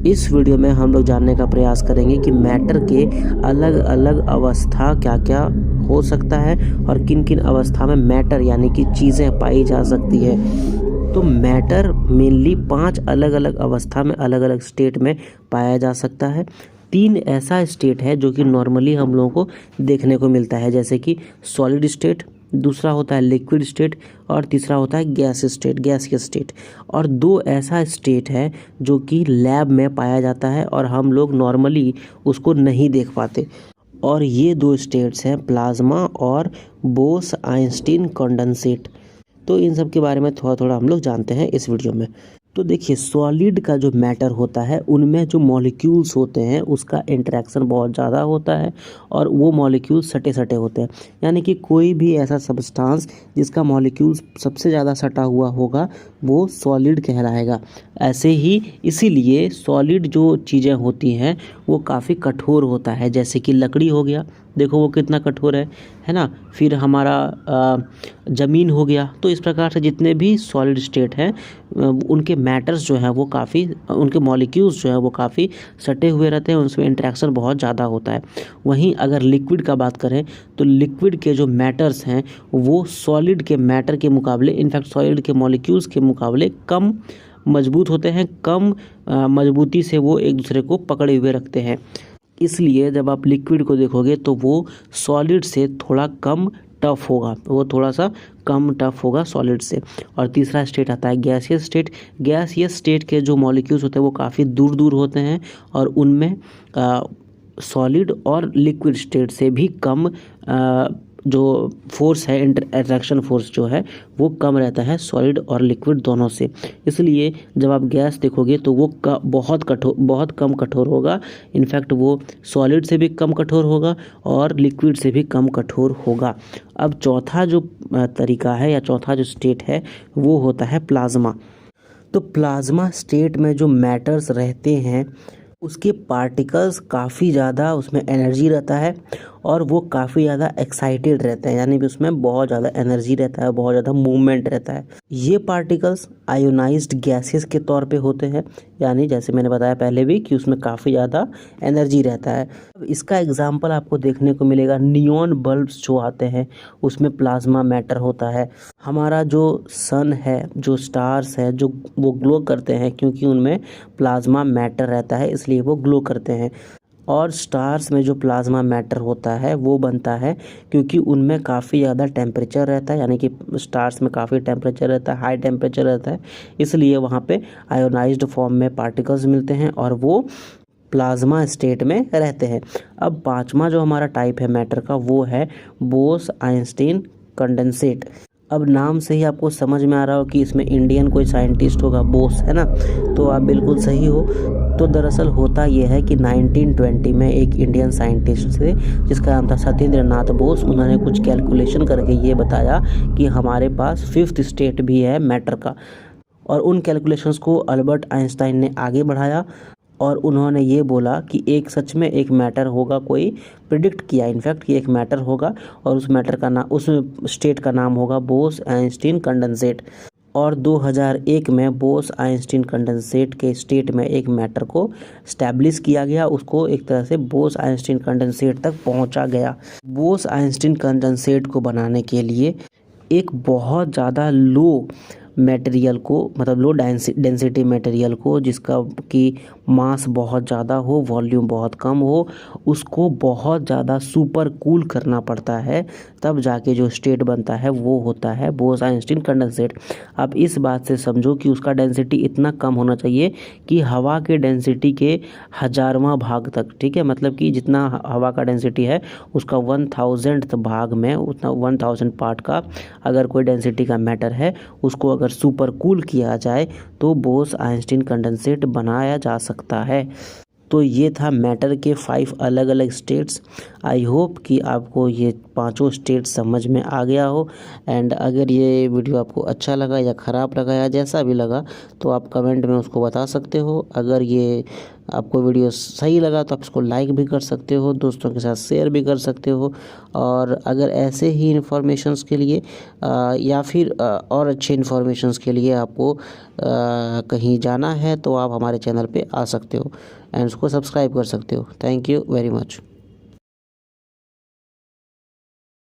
इस वीडियो में हम लोग जानने का प्रयास करेंगे कि मैटर के अलग अलग अवस्था क्या क्या हो सकता है और किन किन अवस्था में मैटर यानी कि चीज़ें पाई जा सकती है। तो मैटर मेनली 5 अलग अलग अवस्था में अलग अलग स्टेट में पाया जा सकता है। 3 ऐसा स्टेट है जो कि नॉर्मली हम लोगों को देखने को मिलता है, जैसे कि सॉलिड स्टेट, दूसरा होता है लिक्विड स्टेट और तीसरा होता है गैस स्टेट, गैसियस स्टेट। और 2 ऐसा स्टेट है जो कि लैब में पाया जाता है और हम लोग नॉर्मली उसको नहीं देख पाते। और ये 2 स्टेट्स हैं प्लाज्मा और बोस आइंस्टीन कंडेंसेट। तो इन सब के बारे में थोड़ा थोड़ा हम लोग जानते हैं इस वीडियो में। तो देखिए, सॉलिड का जो मैटर होता है उनमें जो मॉलिक्यूल्स होते हैं उसका इंटरेक्शन बहुत ज़्यादा होता है और वो मॉलिक्यूल्स सटे सटे होते हैं, यानी कि कोई भी ऐसा सब्सटेंस जिसका मॉलिक्यूल्स सबसे ज़्यादा सटा हुआ होगा वो सॉलिड कहलाएगा। ऐसे ही इसीलिए सॉलिड जो चीज़ें होती हैं वो काफ़ी कठोर होता है, जैसे कि लकड़ी हो गया, देखो वो कितना कठोर है ना। फिर हमारा ज़मीन हो गया। तो इस प्रकार से जितने भी सॉलिड स्टेट हैं उनके मैटर्स जो है वो काफ़ी, उनके मॉलिक्यूल्स जो है वो काफ़ी सटे हुए रहते हैं, उनमें इंटरेक्शन बहुत ज़्यादा होता है। वहीं अगर लिक्विड का बात करें तो लिक्विड के जो मैटर्स हैं वो सॉलिड के मैटर के मुकाबले, इनफैक्ट सॉलिड के मॉलिक्यूल्स के मुकाबले कम मजबूत होते हैं, कम मजबूती से वो एक दूसरे को पकड़े हुए रखते हैं। इसलिए जब आप लिक्विड को देखोगे तो वो सॉलिड से थोड़ा कम टफ होगा, वो थोड़ा सा कम टफ होगा सॉलिड से। और तीसरा स्टेट आता है गैसियस स्टेट। गैसियस स्टेट के जो मॉलिक्यूल्स होते हैं वो काफ़ी दूर दूर होते हैं और उनमें सॉलिड और लिक्विड स्टेट से भी कम जो फोर्स है, इंटरैक्शन फोर्स जो है वो कम रहता है सॉलिड और लिक्विड दोनों से। इसलिए जब आप गैस देखोगे तो वो बहुत कम कठोर होगा, इनफैक्ट वो सॉलिड से भी कम कठोर होगा और लिक्विड से भी कम कठोर होगा। अब चौथा जो तरीका है या चौथा जो स्टेट है वो होता है प्लाज्मा। तो प्लाज्मा स्टेट में जो मैटर्स रहते हैं उसके पार्टिकल्स काफ़ी ज़्यादा, उसमें एनर्जी रहता है और वो काफ़ी ज़्यादा एक्साइटेड रहते हैं, यानी कि उसमें बहुत ज़्यादा एनर्जी रहता है, बहुत ज़्यादा मूवमेंट रहता है। ये पार्टिकल्स आयोनाइज्ड गैसेस के तौर पे होते हैं, यानी जैसे मैंने बताया पहले भी कि उसमें काफ़ी ज़्यादा एनर्जी रहता है। अब इसका एग्जाम्पल आपको देखने को मिलेगा, नियॉन बल्ब्स जो आते हैं उसमें प्लाज्मा मैटर होता है। हमारा जो सन है, जो स्टार्स है, जो वो ग्लो करते हैं क्योंकि उनमें प्लाज्मा मैटर रहता है, इसलिए वो ग्लो करते हैं। और स्टार्स में जो प्लाज्मा मैटर होता है वो बनता है क्योंकि उनमें काफ़ी ज़्यादा टेम्परेचर रहता है, यानी कि स्टार्स में काफ़ी टेम्परेचर रहता है, हाई टेम्परेचर रहता है, इसलिए वहाँ पे आयोनाइज्ड फॉर्म में पार्टिकल्स मिलते हैं और वो प्लाज्मा स्टेट में रहते हैं। अब 5वां जो हमारा टाइप है मैटर का वो है बोस आइंस्टीन कंडेंसेट। अब नाम से ही आपको समझ में आ रहा हो कि इसमें इंडियन कोई साइंटिस्ट होगा, बोस, है ना। तो आप बिल्कुल सही हो। तो दरअसल होता यह है कि 1920 में एक इंडियन साइंटिस्ट थे जिसका नाम था सत्येंद्र नाथ बोस। उन्होंने कुछ कैलकुलेशन करके ये बताया कि हमारे पास 5th स्टेट भी है मैटर का, और उन कैलकुलेशंस को अल्बर्ट आइंस्टाइन ने आगे बढ़ाया और उन्होंने ये बोला कि एक सच में एक मैटर होगा, कोई प्रिडिक्ट किया इनफैक्ट कि एक मैटर होगा और उस मैटर का नाम, उस स्टेट का नाम होगा बोस आइंस्टीन कंडेंसेट। और 2001 में बोस आइंस्टीन कंडेंसेट के स्टेट में एक मैटर को स्टैब्लिश किया गया, उसको एक तरह से बोस आइंस्टीन कंडेंसेट तक पहुंचा गया। बोस आइंस्टीन कंडेंसेट को बनाने के लिए एक बहुत ज़्यादा लो मटेरियल को, मतलब लो डेंसिटी मटेरियल को, जिसका कि मास बहुत ज़्यादा हो, वॉल्यूम बहुत कम हो, उसको बहुत ज़्यादा सुपर कूल करना पड़ता है, तब जाके जो स्टेट बनता है वो होता है बोस आइंस्टीन कंडेंसेट। अब इस बात से समझो कि उसका डेंसिटी इतना कम होना चाहिए कि हवा के डेंसिटी के 1000वां भाग तक, ठीक है, मतलब कि जितना हवा का डेंसिटी है उसका 1000th भाग में, उतना 1000 पार्ट का अगर कोई डेंसिटी का मैटर है उसको अगर सुपर कूल किया जाए तो बोस आइंस्टीन कंडेंसेट बनाया जा सकता है। तो ये था मैटर के 5 अलग अलग स्टेट्स। आई होप कि आपको ये पांचों स्टेट समझ में आ गया हो। एंड अगर ये वीडियो आपको अच्छा लगा या ख़राब लगा या जैसा भी लगा तो आप कमेंट में उसको बता सकते हो। अगर ये आपको वीडियो सही लगा तो आप इसको लाइक भी कर सकते हो, दोस्तों के साथ शेयर भी कर सकते हो। और अगर ऐसे ही इन्फॉर्मेशंस के लिए या फिर और अच्छे इन्फॉर्मेशंस के लिए आपको कहीं जाना है तो आप हमारे चैनल पे आ सकते हो एंड उसको सब्सक्राइब कर सकते हो। Thank you very much.